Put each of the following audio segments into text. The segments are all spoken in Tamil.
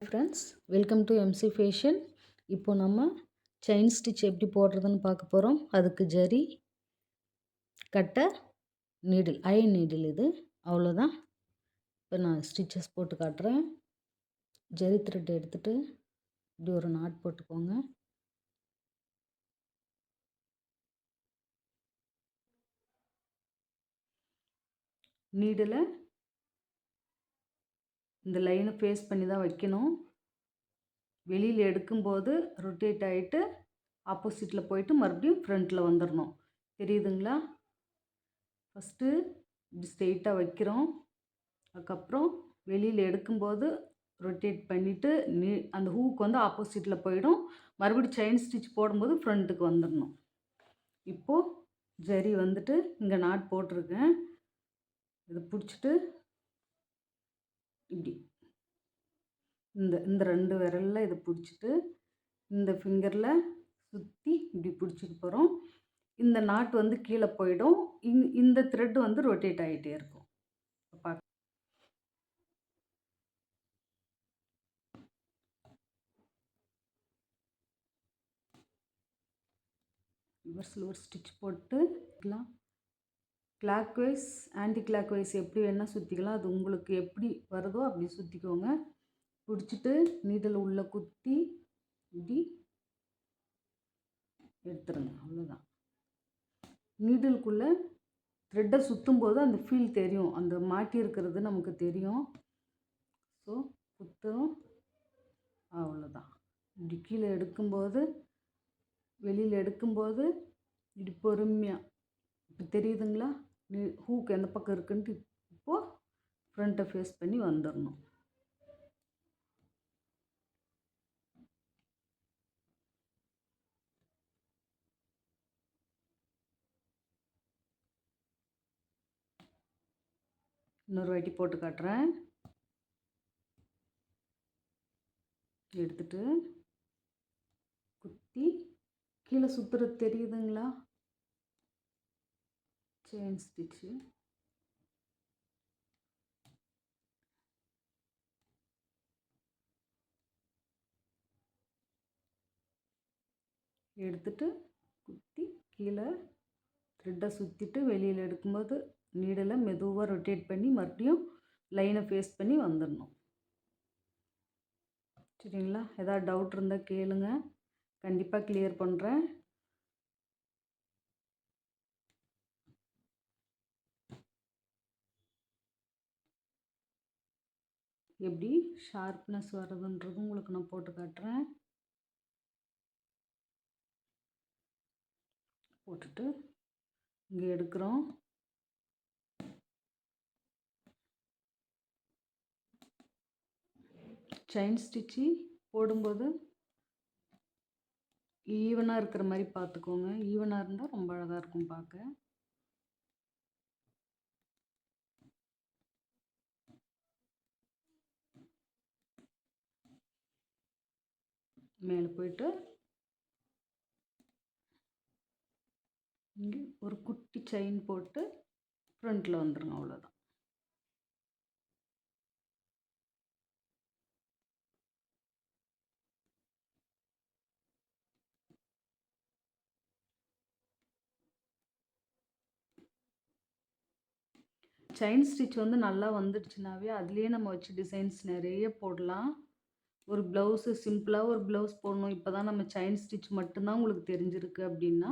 Friends, welcome to MC fashion. இப்போ நம்ம செயின் ஸ்டிச் எப்படி போடுறதுன்னு பார்க்க போகிறோம். அதுக்கு zari, cutter, needle, iron needle இது அவ்வளோதான். இப்போ நான் ஸ்டிச்சஸ் போட்டு காட்டுறேன். ஜரி த்ரெட் எடுத்துகிட்டு இப்படி ஒரு நாட் போட்டுக்கோங்க. நீடில் இந்த லைனை ஃபேஸ் பண்ணி தான் வைக்கணும். வெளியில் எடுக்கும்போது ரொட்டேட் ஆகிட்டு ஆப்போசிட்டில் போயிட்டு மறுபடியும் ஃப்ரண்ட்டில் வந்துடணும். தெரியுதுங்களா? ஃபஸ்ட்டு இப்படி ஸ்ட்ரெயிட்டாக வைக்கிறோம். அதுக்கப்புறம் வெளியில் எடுக்கும்போது ரொட்டேட் பண்ணிவிட்டு அந்த ஹூக்கு வந்து ஆப்போசிட்டில் போயிடும். மறுபடியும் செயின் ஸ்டிச் போடும்போது ஃப்ரண்ட்டுக்கு வந்துடணும். இப்போது ஜரி வந்துட்டு இங்கே நாட் போட்டிருக்கேன். இதை பிடிச்சிட்டு இப்படி இந்த இந்த 2 விரலில் இதை பிடிச்சிட்டு இந்த ஃபிங்கரில் சுற்றி இப்படி பிடிச்சிட்டு போகிறோம். இந்த நாட் வந்து கீழே போயிடும். இந்த த்ரெட் வந்து ரொட்டேட் ஆகிட்டே இருக்கும். பார்க்க ரிவர்ஸில் ஒரு ஸ்டிச் போட்டு clockwise anticlockwise எப்படி வேணால் சுற்றிக்கலாம். அது உங்களுக்கு எப்படி வருதோ அப்படி சுற்றிக்கோங்க. பிடிச்சிட்டு நீடில் உள்ளே குத்தி இப்படி எடுத்துருங்க. அவ்வளோதான். நீடிலுக்குள்ளே த்ரெட்டை சுற்றும் போது அந்த ஃபீல் தெரியும். அந்த மாட்டி இருக்கிறது நமக்கு தெரியும். ஸோ குத்தும். அவ்வளோதான். இப்படி கீழே எடுக்கும்போது வெளியில் எடுக்கும்போது இப்படி பொறுமையாக இப்போ தெரியுதுங்களா? ஹூக் எந்த பக்கம் இருக்குன்ட்டு இப்போது ஃப்ரண்ட்டை ஃபேஸ் பண்ணி வந்துடணும். இன்னொரு வாட்டி போட்டு காட்டுறேன். எடுத்துட்டு குத்தி கீழே சுற்றுறது தெரியுதுங்களா? செயின் ஸ்டிச்சு எடுத்துட்டு குத்தி கீழே த்ரெட்டை சுற்றிட்டு வெளியில் எடுக்கும்போது நீடில் மெதுவாக ரொட்டேட் பண்ணி மறுபடியும் லைனை ஃபேஸ் பண்ணி வந்துடணும். சரிங்களா? ஏதாவது டவுட் இருந்தால் கேளுங்க, கண்டிப்பாக கிளியர் பண்ணுறேன். எப்படி ஷார்ப்னஸ் வர்றதுன்றது உங்களுக்கு நான் போட்டு காட்டுறேன். போட்டுட்டு இங்கே எடுக்கிறோம். செயின் ஸ்டிச்சு போடும்போது ஈவனாக இருக்கிற மாதிரி பார்த்துக்கோங்க. ஈவனாக இருந்தால் ரொம்ப அழகாக இருக்கும் பார்க்க. மேலே போயிட்டு இங்கே ஒரு குட்டி செயின் போட்டு ஃப்ரண்ட்டில் வந்துடுங்க. அவ்வளோதான். செயின் ஸ்டிச் வந்து நல்லா வந்துடுச்சுனாவே அதுலேயே நம்ம வச்சு டிசைன்ஸ் நிறைய போடலாம். ஒரு ப்ளவுஸு சிம்பிளாக ஒரு ப்ளவுஸ் போடணும், இப்போ தான் நம்ம செயின் ஸ்டிச் மட்டும்தான் உங்களுக்கு தெரிஞ்சிருக்கு அப்படின்னா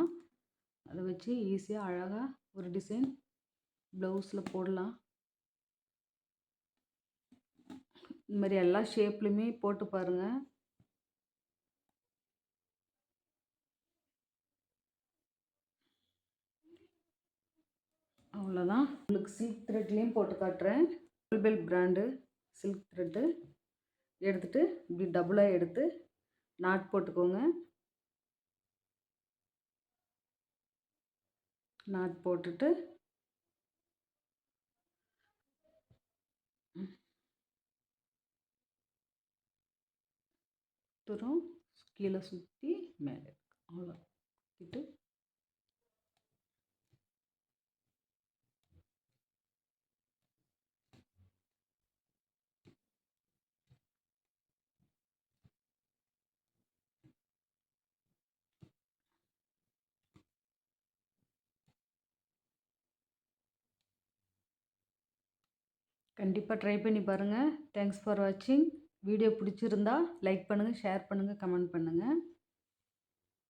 அதை வச்சு ஈஸியாக அழகாக ஒரு டிசைன் ப்ளவுஸில் போடலாம். இந்த மாதிரி எல்லா ஷேப்லையுமே போட்டு பாருங்கள். அவ்வளோதான். உங்களுக்கு சில்க் த்ரெட்லேயும் போட்டு காட்டுறேன். பெல் பிராண்டு சில்க் த்ரெட்டு எடுத்துகிட்டு இப்படி டபுளாக எடுத்து நாட் போட்டுக்கோங்க. நாட் போட்டுட்டு தூரம் கீழே சுற்றி மேலே அவ்வளோ சுற்றிட்டு கண்டிப்பாக ட்ரை பண்ணி பாருங்கள். தேங்க்ஸ் ஃபார் வாட்சிங். வீடியோ பிடிச்சிருந்தா லைக் பண்ணுங்கள், ஷேர் பண்ணுங்கள், கமெண்ட் பண்ணுங்கள்.